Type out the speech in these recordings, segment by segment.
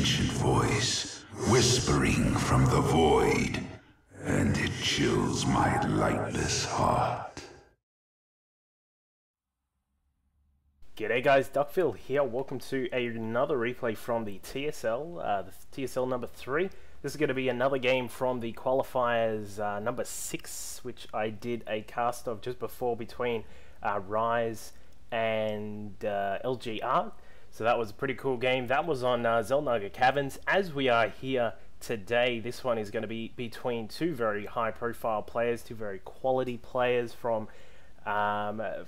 ancient voice, whispering from the void, and it chills my lightless heart. G'day guys, Duckville here. Welcome to another replay from the TSL, the TSL number 3. This is going to be another game from the qualifiers number 6, which I did a cast of just before between Rise and LGR. So that was a pretty cool game. That was on Xel'Naga Caverns. As we are here today, this one is going to be between two very high-profile players, two very quality players from the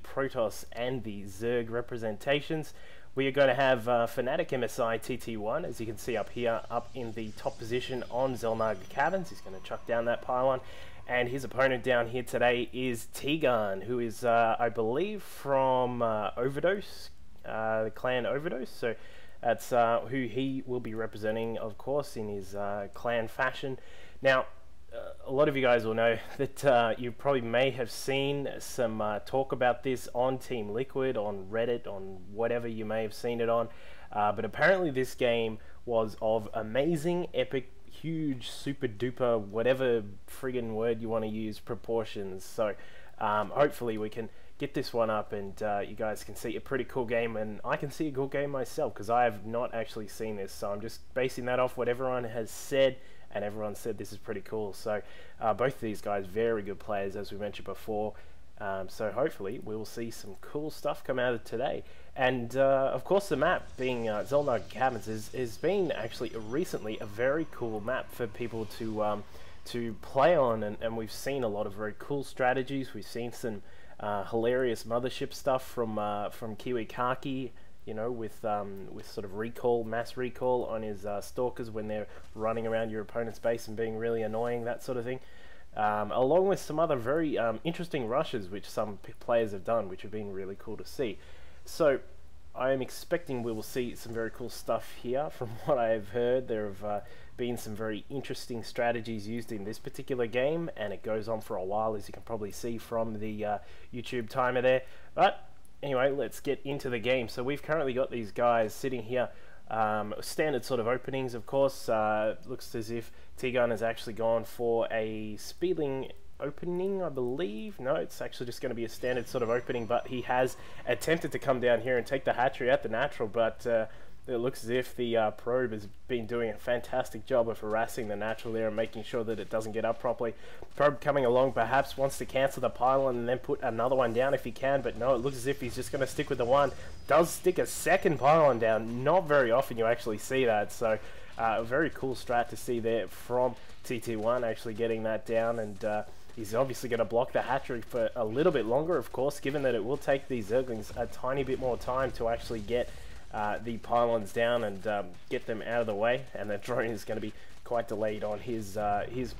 Protoss and the Zerg representations. We are going to have Fnatic MSI TT1, as you can see up here, up in the top position on Xel'Naga Caverns. He's going to chuck down that pylon. And his opponent down here today is tgun, who is, I believe, from Overdose, the clan Overdose. So that's who he will be representing, of course, in his clan fashion. Now, a lot of you guys will know that you probably may have seen some talk about this on Team Liquid, on Reddit, on whatever you may have seen it on. But apparently this game was of amazing, epic, huge, super duper, whatever friggin' word you want to use, proportions. So hopefully we can get this one up and you guys can see a pretty cool game, and I can see a cool game myself because I have not actually seen this. So I'm just basing that off what everyone has said, and everyone said this is pretty cool. So both of these guys, very good players, as we mentioned before. So hopefully we will see some cool stuff come out of today. And of course the map, being Xel'Naga Caverns, has been actually recently a very cool map for people to play on, and we've seen a lot of very cool strategies. We've seen some hilarious Mothership stuff from Kiwi Kaki, you know, with sort of recall, mass recall on his stalkers when they're running around your opponent's base and being really annoying, that sort of thing. Along with some other very interesting rushes which some players have done, which have been really cool to see. So I am expecting we will see some very cool stuff here. From what I have heard, there have been some very interesting strategies used in this particular game, and it goes on for a while, as you can probably see from the YouTube timer there. But anyway, let's get into the game. So we've currently got these guys sitting here, standard sort of openings, of course. Looks as if tgun has actually gone for a speedling opening, I believe. No, it's actually just going to be a standard sort of opening, but he has attempted to come down here and take the hatchery at the natural, but it looks as if the probe has been doing a fantastic job of harassing the natural there and making sure that it doesn't get up properly. Probe coming along perhaps wants to cancel the pylon and then put another one down if he can, but no, it looks as if he's just going to stick with the one. Does stick a second pylon down. Not very often you actually see that, so a very cool strat to see there from TT1 actually getting that down, and he's obviously going to block the hatchery for a little bit longer, of course, given that it will take these Zerglings a tiny bit more time to actually get the pylons down and get them out of the way, and the drone is going to be quite delayed on his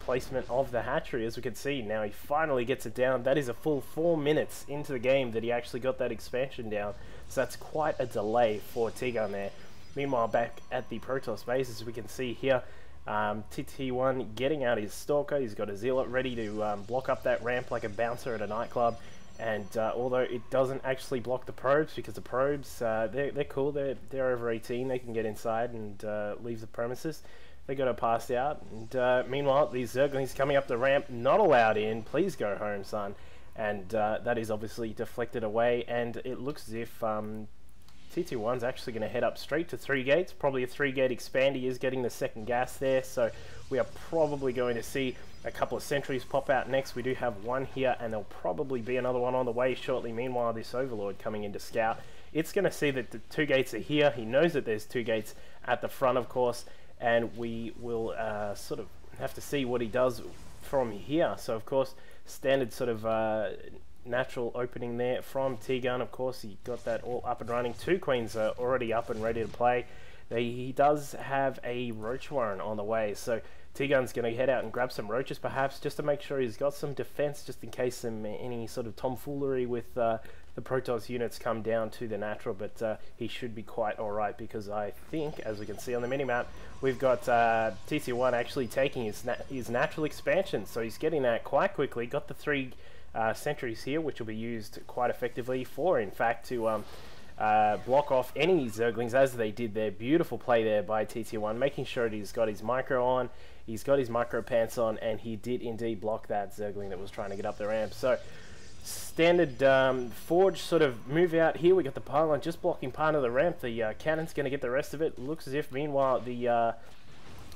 placement of the hatchery. As we can see now, he finally gets it down. That is a full 4 minutes into the game that he actually got that expansion down, so that's quite a delay for tgun there. Meanwhile, back at the Protoss base, as we can see here, TT1 getting out his stalker. He's got a zealot ready to block up that ramp like a bouncer at a nightclub. And although it doesn't actually block the probes, because the probes, they're cool, they're over 18, they can get inside and leave the premises. They got to pass out. And meanwhile, these Zerglings coming up the ramp, not allowed in. Please go home, son. And that is obviously deflected away, and it looks as if TT1's actually going to head up straight to 3 gates. Probably a 3-gate expand. He is getting the second gas there, so we are probably going to see a couple of sentries pop out next. We do have one here, and there'll probably be another one on the way shortly. Meanwhile, this Overlord coming in to scout. It's going to see that the 2 gates are here. He knows that there's 2 gates at the front, of course, and we will sort of have to see what he does from here. So, of course, standard sort of natural opening there from tgun. Of course, he got that all up and running. 2 queens are already up and ready to play. He does have a roach warren on the way, so tgun's going to head out and grab some roaches perhaps, just to make sure he's got some defense, just in case any sort of tomfoolery with the Protoss units come down to the natural. But he should be quite alright, because I think, as we can see on the minimap, we've got TT1 actually taking his natural expansion, so he's getting that quite quickly. Got the 3 sentries here, which will be used quite effectively for, in fact, to block off any Zerglings as they did there. Beautiful play there by TT1, making sure he's got his micro on, he's got his micro pants on, and he did indeed block that Zergling that was trying to get up the ramp. So standard forge sort of move out here. We got the pylon just blocking part of the ramp. The cannon's going to get the rest of it. Looks as if meanwhile the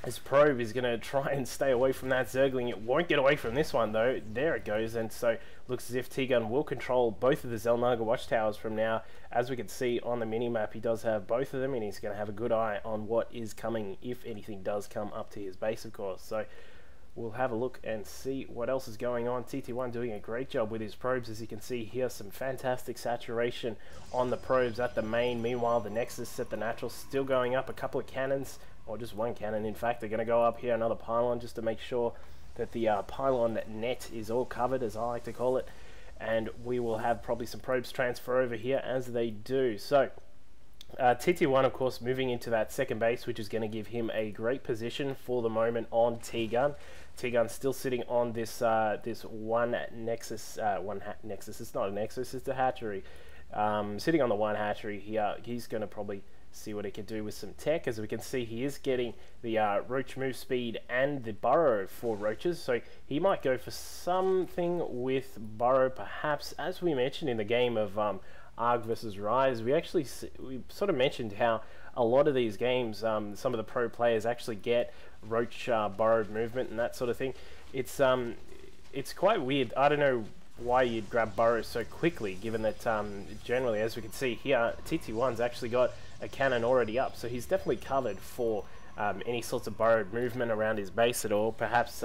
his probe is going to try and stay away from that Zergling. It won't get away from this one though. There it goes, and so looks as if T-Gun will control both of the Xel'Naga watchtowers from now. As we can see on the mini-map, he does have both of them, and he's going to have a good eye on what is coming, if anything does come up to his base, of course. So we'll have a look and see what else is going on. TT1 doing a great job with his probes. As you can see here, some fantastic saturation on the probes at the main. Meanwhile, the Nexus at the natural still going up. A couple of cannons, or just one cannon in fact, they're going to go up here, another pylon, just to make sure that the pylon net is all covered, as I like to call it. And we will have probably some probes transfer over here as they do. So TT1, of course, moving into that second base, which is going to give him a great position for the moment on T-Gun. T-Gun still sitting on this this one Nexus, Nexus. It's not a Nexus, it's a hatchery. Sitting on the one hatchery here, he's going to probably see what he can do with some tech. As we can see, he is getting the roach move speed and the burrow for roaches, so he might go for something with burrow perhaps. As we mentioned in the game of ARG versus Rise, we sort of mentioned how a lot of these games, some of the pro players actually get roach burrowed movement and that sort of thing. It's quite weird. I don't know why you'd grab burrow so quickly, given that generally, as we can see here, TT1's actually got a cannon already up, so he's definitely covered for any sorts of burrowed movement around his base at all. Perhaps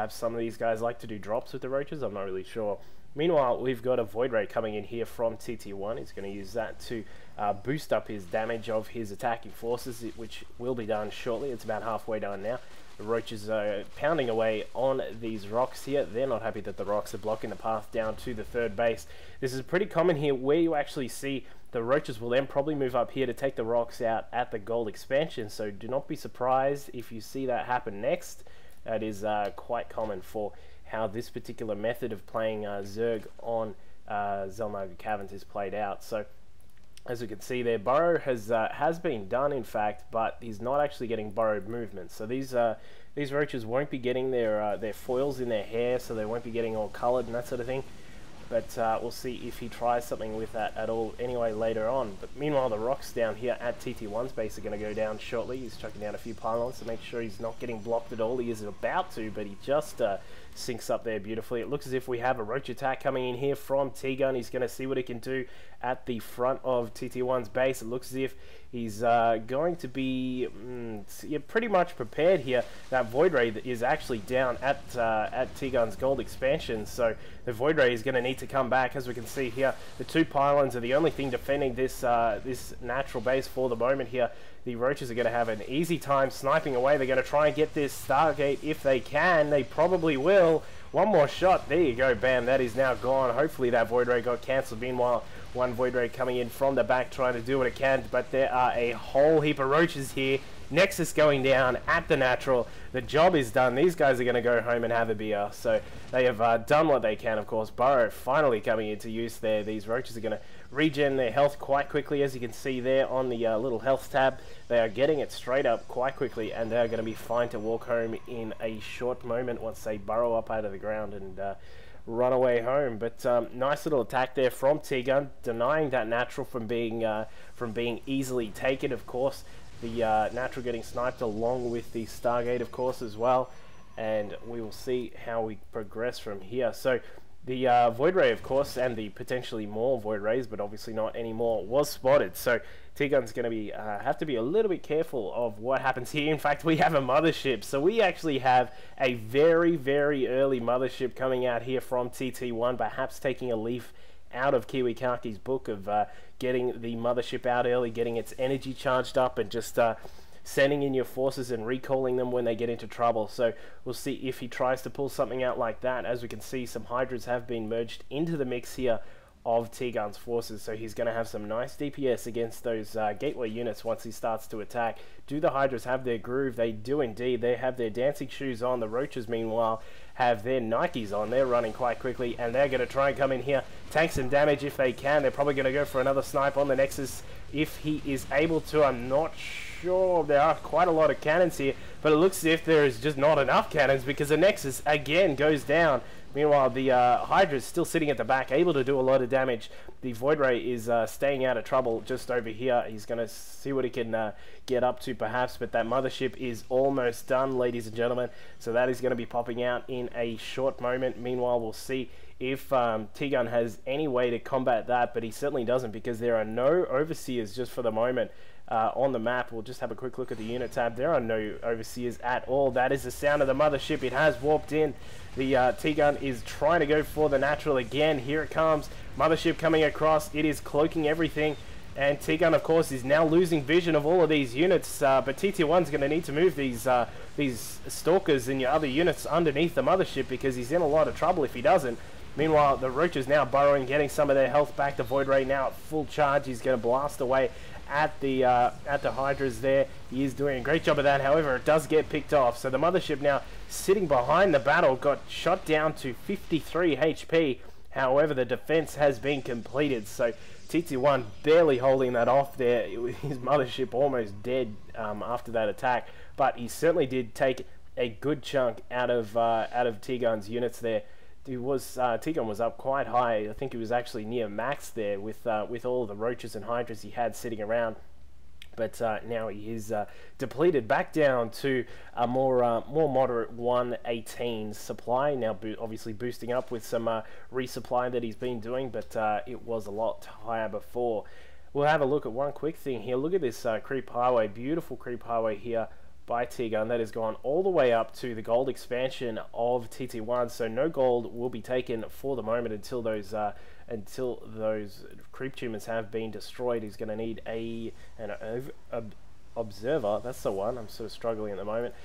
some of these guys like to do drops with the roaches, I'm not really sure. Meanwhile, we've got a Void Ray coming in here from TT1. He's going to use that to boost up his damage of his attacking forces, which will be done shortly. It's about halfway done now. The roaches are pounding away on these rocks here. They're not happy that the rocks are blocking the path down to the third base. This is pretty common here, where you actually see the roaches will then probably move up here to take the rocks out at the gold expansion. So do not be surprised if you see that happen next. That is quite common for how this particular method of playing Zerg on Xel'Naga Caverns is played out. So as you can see there, burrow has been done in fact, but he's not actually getting burrowed movement. So these roaches won't be getting their foils in their hair, so they won't be getting all coloured and that sort of thing. But we'll see if he tries something with that at all anyway later on. But meanwhile, the rocks down here at TT1's base are going to go down shortly. He's chucking down a few pylons to make sure he's not getting blocked at all. He is about to, but he just sinks up there beautifully. It looks as if we have a roach attack coming in here from T-Gun. He's going to see what he can do at the front of TT1's base. It looks as if he's going to be pretty much prepared here. That Void Ray is actually down at T-Gun's gold expansion, so the Void Ray is going to need to come back. As we can see here, the two pylons are the only thing defending this this natural base for the moment here. The roaches are going to have an easy time sniping away. They're going to try and get this Stargate if they can. They probably will. One more shot. There you go. Bam. That is now gone. Hopefully that Void Ray got cancelled. Meanwhile, one Void Ray coming in from the back trying to do what it can, but there are a whole heap of roaches here. Nexus going down at the natural. The job is done. These guys are going to go home and have a beer. So they have done what they can, of course. Burrow finally coming into use there. These roaches are going to regen their health quite quickly, as you can see there on the little health tab. They are getting it straight up quite quickly, and they're going to be fine to walk home in a short moment once they burrow up out of the ground and run away home. But nice little attack there from T-Gun, denying that natural from being easily taken, of course. The natural getting sniped along with the Stargate, of course, as well. And we will see how we progress from here. So the Void Ray, of course, and the potentially more Void Rays, but obviously not anymore, was spotted. So T-Gun's going to be have to be a little bit careful of what happens here. In fact, we have a Mothership. So we actually have a very, very early Mothership coming out here from TT1, perhaps taking a leaf out of Kiwi Kaki's book of getting the Mothership out early, getting its energy charged up, and just sending in your forces and recalling them when they get into trouble. So we'll see if he tries to pull something out like that. As we can see, some Hydras have been merged into the mix here of T-Gun's forces, so he's going to have some nice DPS against those gateway units once he starts to attack. Do the Hydras have their groove? They do indeed. They have their dancing shoes on. The Roaches, meanwhile, have their Nikes on. They're running quite quickly, and they're going to try and come in here, tank some damage if they can. They're probably going to go for another snipe on the Nexus if he is able to. I'm not sure. There are quite a lot of cannons here, but it looks as if there is just not enough cannons because the Nexus again goes down. Meanwhile, the Hydra is still sitting at the back, able to do a lot of damage. The Void Ray is staying out of trouble just over here. He's going to see what he can get up to, perhaps, but that Mothership is almost done, ladies and gentlemen. So that is going to be popping out in a short moment. Meanwhile, we'll see if T-Gun has any way to combat that, but he certainly doesn't because there are no Overseers just for the moment. On the map, we'll just have a quick look at the unit tab. There are no Overseers at all. That is the sound of the Mothership. It has warped in. The T-Gun is trying to go for the natural again. Here it comes. Mothership coming across. It is cloaking everything. And T-Gun, of course, is now losing vision of all of these units. But TT1's going to need to move these Stalkers and your other units underneath the Mothership because he's in a lot of trouble if he doesn't. Meanwhile, the Roaches now burrowing, getting some of their health back. The Void Ray now at full charge. He's going to blast away at the Hydras there. He is doing a great job of that. However, it does get picked off. So the Mothership now sitting behind the battle got shot down to 53 HP. However, the defense has been completed. So TT1 barely holding that off there. His Mothership almost dead after that attack. But he certainly did take a good chunk out of T-Gun's units there. T-Gun was up quite high. I think he was actually near max there with all of the Roaches and Hydras he had sitting around. But now he is depleted back down to a more moderate 118 supply. Now obviously boosting up with some resupply that he's been doing, but it was a lot higher before. We'll have a look at one quick thing here. Look at this creep highway, beautiful creep highway here by T-Gun that has gone all the way up to the gold expansion of TT1, so no gold will be taken for the moment until those creep tumors have been destroyed. He's going to need an observer. That's the one. I'm sort of struggling at the moment.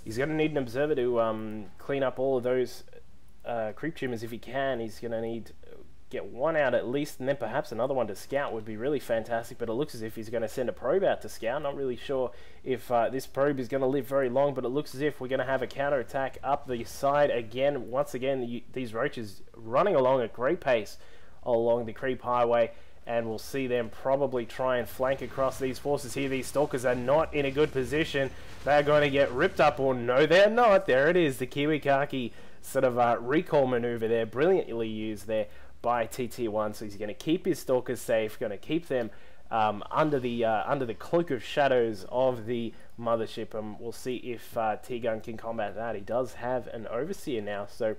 He's going to need an observer to clean up all of those creep tumors if he can. He's going to need get one out at least, and then perhaps another one to scout would be really fantastic, but it looks as if he's going to send a probe out to scout. Not really sure if this probe is going to live very long, but it looks as if we're going to have a counter-attack up the side again. Once again, these Roaches running along at great pace along the creep highway, and we'll see them probably try and flank across these forces here. These Stalkers are not in a good position. They're going to get ripped up, or no, they're not. There it is, the Kiwi Khaki sort of recall maneuver there, brilliantly used there by TT1. So he's going to keep his Stalkers safe, going to keep them under the cloak of shadows of the Mothership, and we'll see if T-Gun can combat that. He does have an Overseer now, so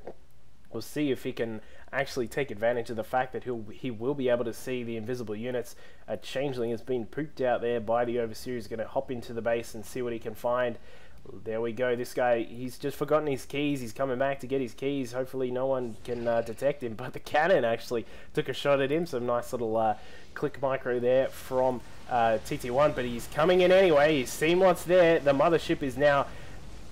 we'll see if he can actually take advantage of the fact that he will be able to see the invisible units. A Changeling has been pooped out there by the Overseer. He's going to hop into the base and see what he can find. There we go. This guy, he's just forgotten his keys. He's coming back to get his keys. Hopefully no one can detect him, but the cannon actually took a shot at him. Some nice little click micro there from TT1, but he's coming in anyway. He's seen what's there. The Mothership is now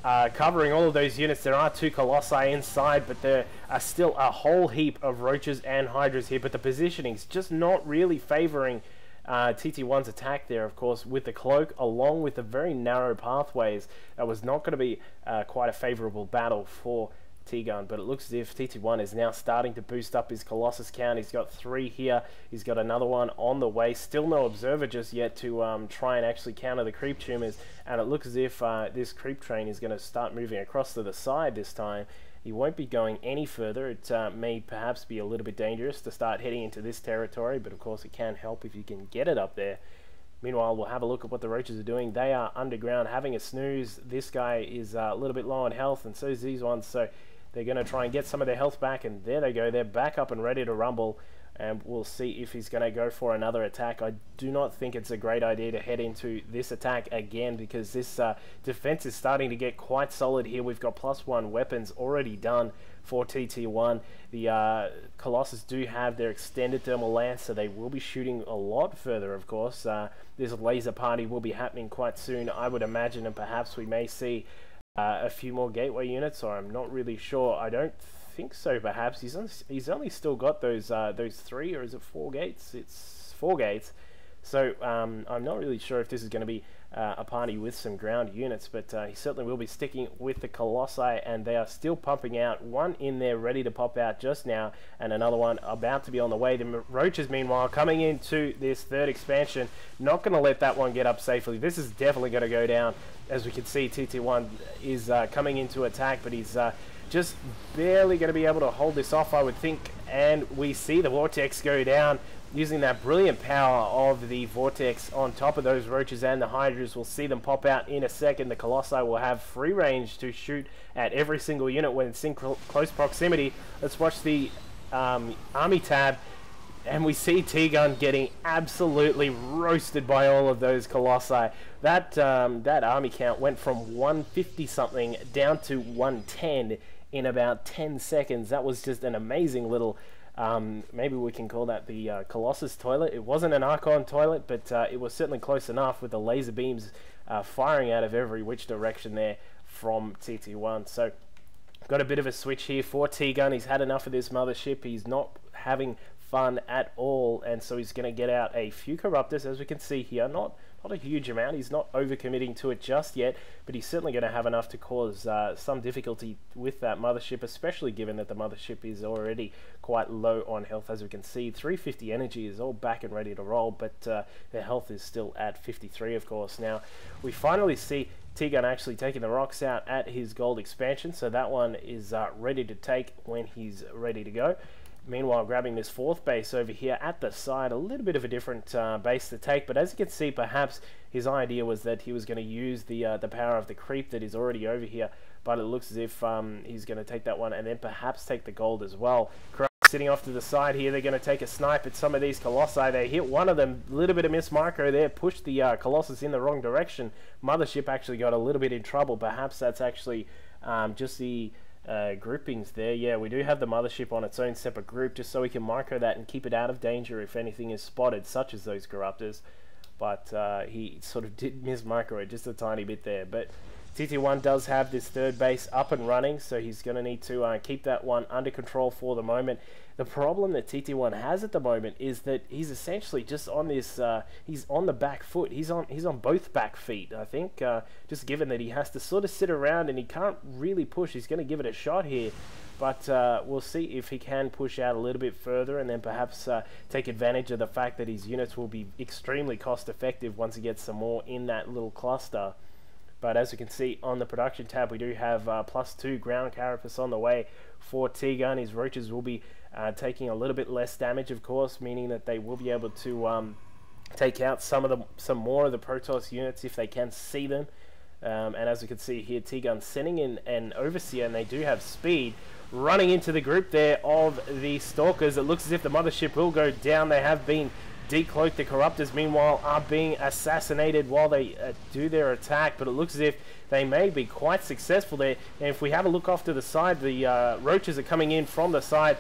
covering all of those units. There are 2 Colossi inside, but there are still a whole heap of Roaches and Hydras here, but the positioning's just not really favoring TT1's attack there, of course, with the cloak, along with the very narrow pathways. That was not going to be quite a favorable battle for T-Gun, but it looks as if TT1 is now starting to boost up his Colossus count. He's got 3 here. He's got another one on the way. Still no observer just yet to try and actually counter the creep tumors, and it looks as if this creep train is going to start moving across to the side this time. He won't be going any further. It may perhaps be a little bit dangerous to start heading into this territory, but of course it can help if you can get it up there. Meanwhile, we'll have a look at what the Roaches are doing. They are underground having a snooze. This guy is a little bit low on health, and so is these ones, so they're going to try and get some of their health back, and there they go. They're back up and ready to rumble, and we'll see if he's going to go for another attack. I do not think it's a great idea to head into this attack again, because this defense is starting to get quite solid here. We've got +1 weapons already done for TT1. The Colossus do have their extended thermal lance, so they will be shooting a lot further, of course. This laser party will be happening quite soon, I would imagine, and perhaps we may see a few more gateway units, or I'm not really sure. I don't think so. Perhaps he's only still got those 3, or is it 4 gates? It's 4 gates. So I'm not really sure if this is going to be a party with some ground units, but he certainly will be sticking with the Colossi, and they are still pumping out. One in there ready to pop out just now, and another one about to be on the way. The Roaches, meanwhile, coming into this third expansion, not going to let that one get up safely. This is definitely going to go down. As we can see, TT1 is coming into attack, but he's just barely going to be able to hold this off, I would think, and we see the Vortex go down. Using that brilliant power of the Vortex on top of those Roaches and the Hydras. We'll see them pop out in a second. The Colossi will have free range to shoot at every single unit when it's in close proximity. Let's watch the Army tab, and we see T-Gun getting absolutely roasted by all of those Colossi. That Army count went from 150-something down to 110 in about 10 seconds. That was just an amazing little... maybe we can call that the Colossus toilet. It wasn't an Archon toilet, but it was certainly close enough, with the laser beams firing out of every which direction there from TT1. So got a bit of a switch here for T-Gun. He's had enough of this Mothership. He's not having fun at all, and so he's going to get out a few Corruptors, as we can see here. Not a huge amount. He's not overcommitting to it just yet, but he's certainly going to have enough to cause some difficulty with that Mothership, especially given that the Mothership is already quite low on health. As we can see, 350 energy is all back and ready to roll, but their health is still at 53, of course. Now, we finally see T-Gun actually taking the rocks out at his gold expansion, so that one is ready to take when he's ready to go. Meanwhile, grabbing this 4th base over here at the side, a little bit of a different base to take, but as you can see, perhaps his idea was that he was going to use the power of the creep that is already over here, but it looks as if he's going to take that one and then perhaps take the gold as well. Sitting off to the side here, they're going to take a snipe at some of these Colossi. They hit one of them, a little bit of miss micro there, pushed the Colossus in the wrong direction. Mothership actually got a little bit in trouble. Perhaps that's actually just the... groupings there. Yeah, we do have the Mothership on its own separate group, just so we can micro that and keep it out of danger if anything is spotted, such as those Corruptors. But he sort of did miss micro it just a tiny bit there. But TT1 does have this 3rd base up and running, so he's going to need to keep that one under control for the moment. The problem that TT1 has at the moment is that he's essentially just on this, he's on the back foot. He's on both back feet, I think, just given that he has to sort of sit around and he can't really push. He's going to give it a shot here, but we'll see if he can push out a little bit further and then perhaps take advantage of the fact that his units will be extremely cost effective once he gets some more in that little cluster. But as you can see on the production tab, we do have +2 ground carapace on the way for T-Gun. His Roaches will be taking a little bit less damage, of course, meaning that they will be able to take out some more of the Protoss units if they can see them. And as you can see here, T-Gun sending in an Overseer, and they do have speed. Running into the group there of the Stalkers, it looks as if the Mothership will go down. They have been decloaked. The Corruptors, meanwhile, are being assassinated while they do their attack, but it looks as if they may be quite successful there. And if we have a look off to the side, the Roaches are coming in from the side.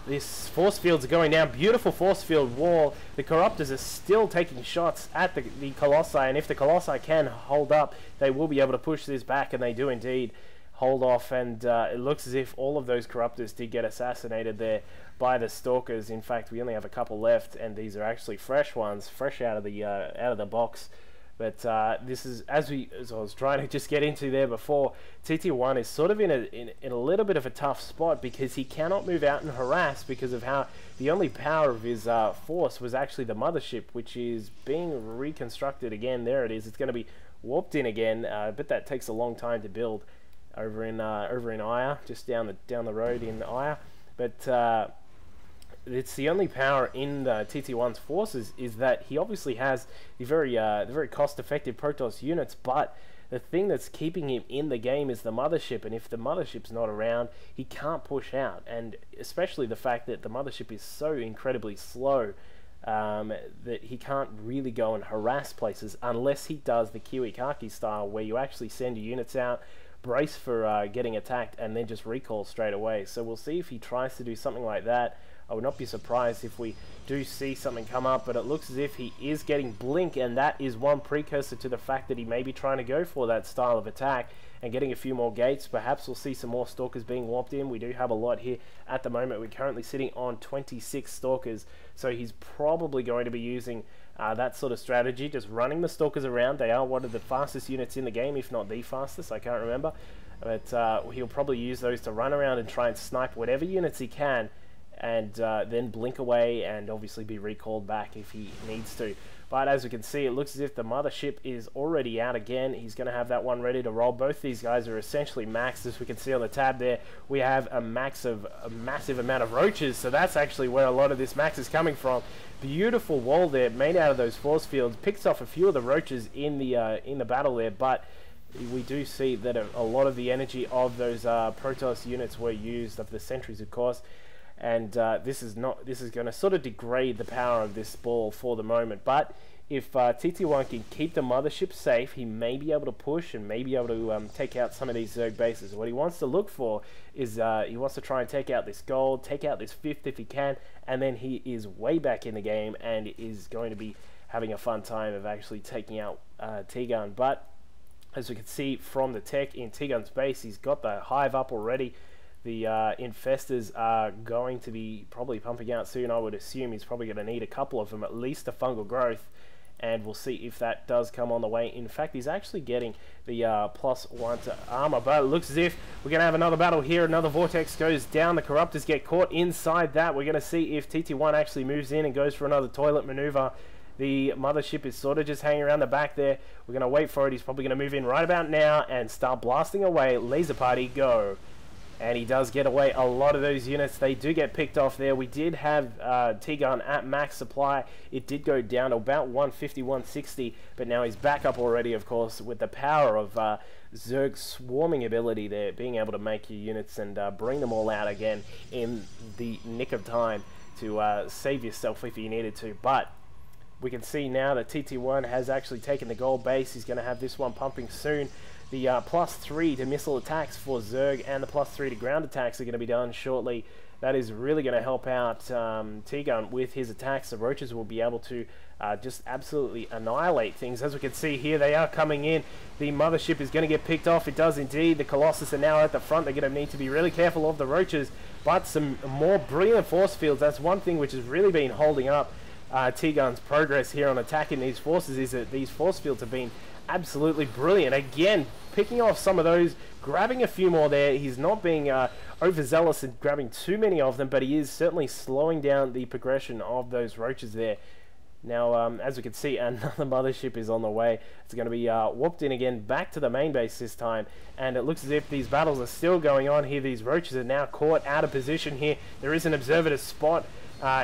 This force fields are going down. Beautiful force field wall. The Corruptors are still taking shots at the Colossi, and if the Colossi can hold up, they will be able to push this back, and they do indeed hold off. And it looks as if all of those Corruptors did get assassinated there by the Stalkers. In fact, we only have a couple left, and these are actually fresh ones, fresh out of the box. But this is, as I was trying to just get into there before, TT1 is sort of in a little bit of a tough spot, because he cannot move out and harass because of how the only power of his force was actually the Mothership, which is being reconstructed again. There it is. It's going to be warped in again, but that takes a long time to build over in Aya, just down the road in Aya. But it's the only power in TT1's forces is that he obviously has the very cost-effective Protoss units, but the thing that's keeping him in the game is the Mothership, and if the Mothership's not around, he can't push out, and especially the fact that the Mothership is so incredibly slow that he can't really go and harass places unless he does the Kiwi Khaki style, where you actually send your units out, brace for getting attacked, and then just recall straight away. So we'll see if he tries to do something like that. I would not be surprised if we do see something come up, but it looks as if he is getting blink, and that is one precursor to the fact that he may be trying to go for that style of attack and getting a few more gates. Perhaps we'll see some more stalkers being warped in. We do have a lot here at the moment. We're currently sitting on 26 stalkers, so he's probably going to be using that sort of strategy, just running the stalkers around. They are one of the fastest units in the game, if not the fastest, I can't remember, but he'll probably use those to run around and try and snipe whatever units he can, and then blink away and obviously be recalled back if he needs to. But as we can see, it looks as if the Mothership is already out again. He's going to have that one ready to roll. Both these guys are essentially maxed. As we can see on the tab there, we have a massive amount of roaches, so that's actually where a lot of this max is coming from. Beautiful wall there made out of those force fields, picks off a few of the roaches in the battle there, but we do see that a lot of the energy of those Protoss units were used, of the sentries of course, and this is going to sort of degrade the power of this ball for the moment. But if TT1 can keep the Mothership safe, he may be able to push and may be able to take out some of these Zerg bases. What he wants to look for is he wants to try and take out this gold, take out this fifth if he can, and then he is way back in the game and is going to be having a fun time of actually taking out T-Gun. But as we can see from the tech in T-Gun's base, he's got the hive up already. The infestors are going to be probably pumping out soon. I would assume he's probably going to need a couple of them, at least a fungal growth, and we'll see if that does come on the way. In fact, he's actually getting the +1 to armor, but it looks as if we're going to have another battle here. Another vortex goes down. The corruptors get caught inside that. We're going to see if TT1 actually moves in and goes for another toilet maneuver. The Mothership is sort of just hanging around the back there. We're going to wait for it. He's probably going to move in right about now and start blasting away. Laser party, go. And he does get away a lot of those units. They do get picked off there. We did have T-Gun at max supply. It did go down to about 150, 160, but now he's back up already, of course, with the power of Zerg's swarming ability there, being able to make your units and bring them all out again in the nick of time to save yourself if you needed to. But we can see now that TT1 has actually taken the gold base. He's going to have this one pumping soon. The +3 to missile attacks for Zerg and the +3 to ground attacks are going to be done shortly. That is really going to help out T-Gun with his attacks. The roaches will be able to just absolutely annihilate things. As we can see here, they are coming in. The Mothership is going to get picked off. It does indeed. The Colossus are now at the front. They're going to need to be really careful of the roaches, but some more brilliant force fields. That's one thing which has really been holding up T-Gun's progress here on attacking these forces, is that these force fields have been absolutely brilliant. Again, picking off some of those, grabbing a few more there. He's not being overzealous and grabbing too many of them, but he is certainly slowing down the progression of those roaches there. Now, as we can see, another Mothership is on the way. It's going to be warped in again back to the main base this time, and it looks as if these battles are still going on here. These roaches are now caught out of position here. There is an observer to spot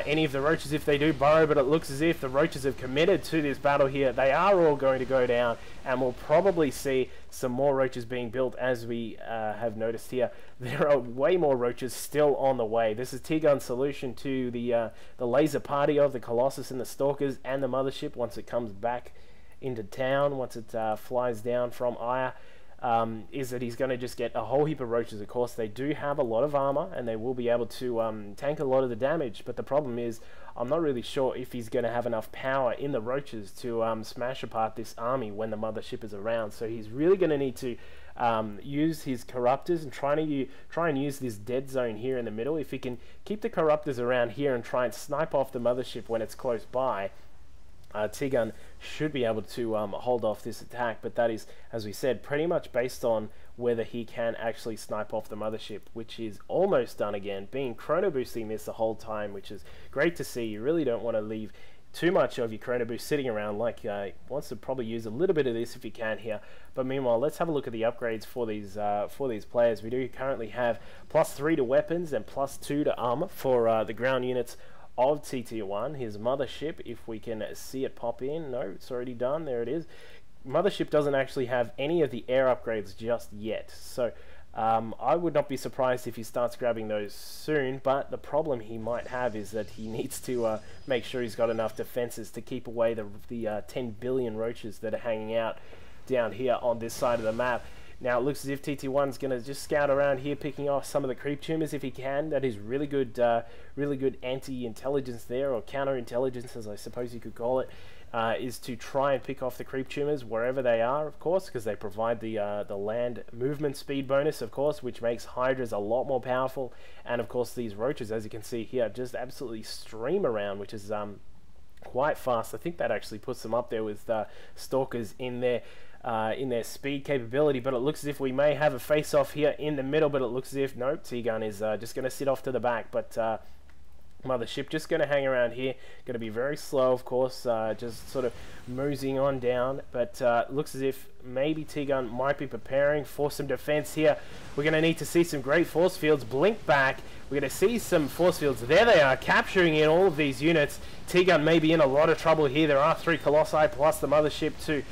any of the roaches if they do burrow, but it looks as if the roaches have committed to this battle here. They are all going to go down, and we'll probably see some more roaches being built, as we have noticed here. There are way more roaches still on the way. This is T-Gun's solution to the laser party of the Colossus and the Stalkers and the Mothership once it comes back into town, once it flies down from Aya. Is that he's going to just get a whole heap of roaches. Of course, they do have a lot of armor, and they will be able to tank a lot of the damage, but the problem is, I'm not really sure if he's going to have enough power in the roaches to smash apart this army when the Mothership is around. So he's really going to need to use his corruptors and try and use this dead zone here in the middle. If he can keep the corruptors around here and try and snipe off the Mothership when it's close by, T-Gun should be able to hold off this attack, but that is, as we said, pretty much based on whether he can actually snipe off the Mothership, which is almost done again, being chrono boosting this the whole time, which is great to see. You really don't want to leave too much of your chrono boost sitting around. Like wants to probably use a little bit of this if you can here. But meanwhile, let's have a look at the upgrades for these players. We do currently have +3 to weapons and +2 to armor for the ground units of TT1. His Mothership, if we can see it pop in. No, it's already done. There it is. Mothership doesn't actually have any of the air upgrades just yet, so I would not be surprised if he starts grabbing those soon, but the problem he might have is that he needs to make sure he's got enough defenses to keep away the 10 billion roaches that are hanging out down here on this side of the map. Now it looks as if TT1's going to just scout around here, picking off some of the creep tumors if he can. That is really good anti-intelligence there, or counter-intelligence as I suppose you could call it, is to try and pick off the creep tumors wherever they are, of course, because they provide the land movement speed bonus, of course, which makes Hydras a lot more powerful. And of course these roaches, as you can see here, just absolutely stream around, which is quite fast. I think that actually puts them up there with Stalkers in their speed capability. But it looks as if we may have a face-off here in the middle, but it looks as if, nope, T-Gun is just going to sit off to the back. But Mothership just going to hang around here, going to be very slow, of course, just sort of moseying on down. But looks as if maybe T-Gun might be preparing for some defense here. We're going to need to see some great force fields blink back. We're going to see some force fields. There they are, capturing in all of these units. T-Gun may be in a lot of trouble here. There are 3 Colossi plus the Mothership to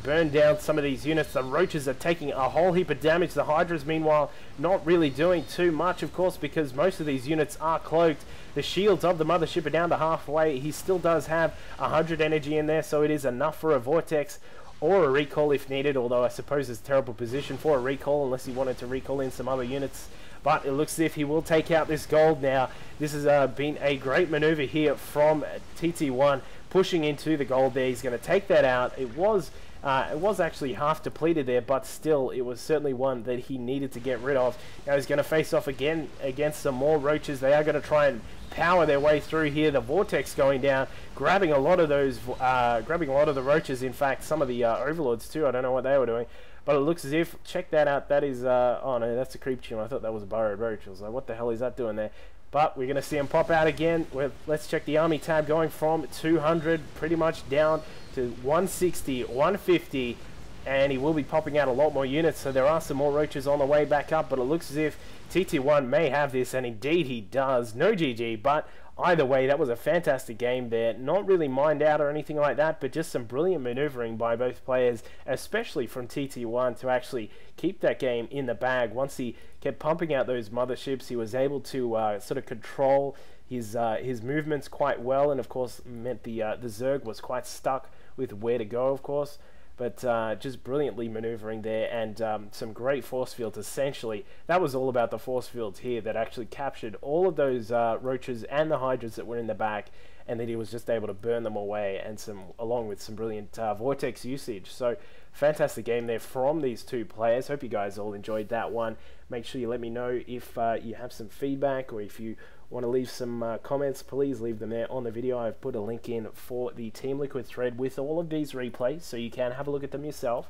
burn down some of these units. The Roaches are taking a whole heap of damage. The Hydras, meanwhile, not really doing too much, of course, because most of these units are cloaked. The shields of the Mothership are down to halfway. He still does have 100 energy in there, so it is enough for a vortex or a recall if needed, although I suppose it's a terrible position for a recall unless he wanted to recall in some other units. But it looks as if he will take out this gold now. This has been a great maneuver here from TT1, pushing into the gold there. He's going to take that out. It was actually half depleted there, but still, it was certainly one that he needed to get rid of. Now he's going to face off again against some more roaches. They are going to try and power their way through here. The vortex going down, grabbing a lot of those, grabbing a lot of the roaches. In fact, some of the overlords too. I don't know what they were doing. But it looks as if, check that out, that is, oh no, that's a creep tumor. I thought that was a burrowed roach. I was like, what the hell is that doing there? But we're going to see him pop out again. Let's check the army tab, going from 200 pretty much down to 160, 150. And he will be popping out a lot more units, so there are some more roaches on the way back up. But it looks as if TT1 may have this, and indeed he does. No GG, but either way, that was a fantastic game there. Not really mined out or anything like that, but just some brilliant maneuvering by both players, especially from TT1, to actually keep that game in the bag. Once he kept pumping out those motherships, he was able to sort of control his movements quite well, and of course meant the Zerg was quite stuck with where to go, of course. But just brilliantly maneuvering there, and some great force fields. Essentially, that was all about the force fields here that actually captured all of those roaches and the Hydras that were in the back, and then he was just able to burn them away, and along with some brilliant vortex usage. So fantastic game there from these two players. Hope you guys all enjoyed that one. Make sure you let me know if you have some feedback, or if you want to leave some comments, please leave them there on the video. I've put a link in for the Team Liquid thread with all of these replays, so you can have a look at them yourself,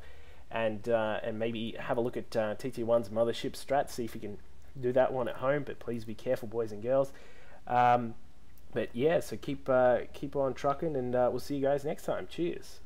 and maybe have a look at TT1's Mothership strat, see if you can do that one at home. But please be careful, boys and girls. But yeah, so keep on trucking, and we'll see you guys next time. Cheers.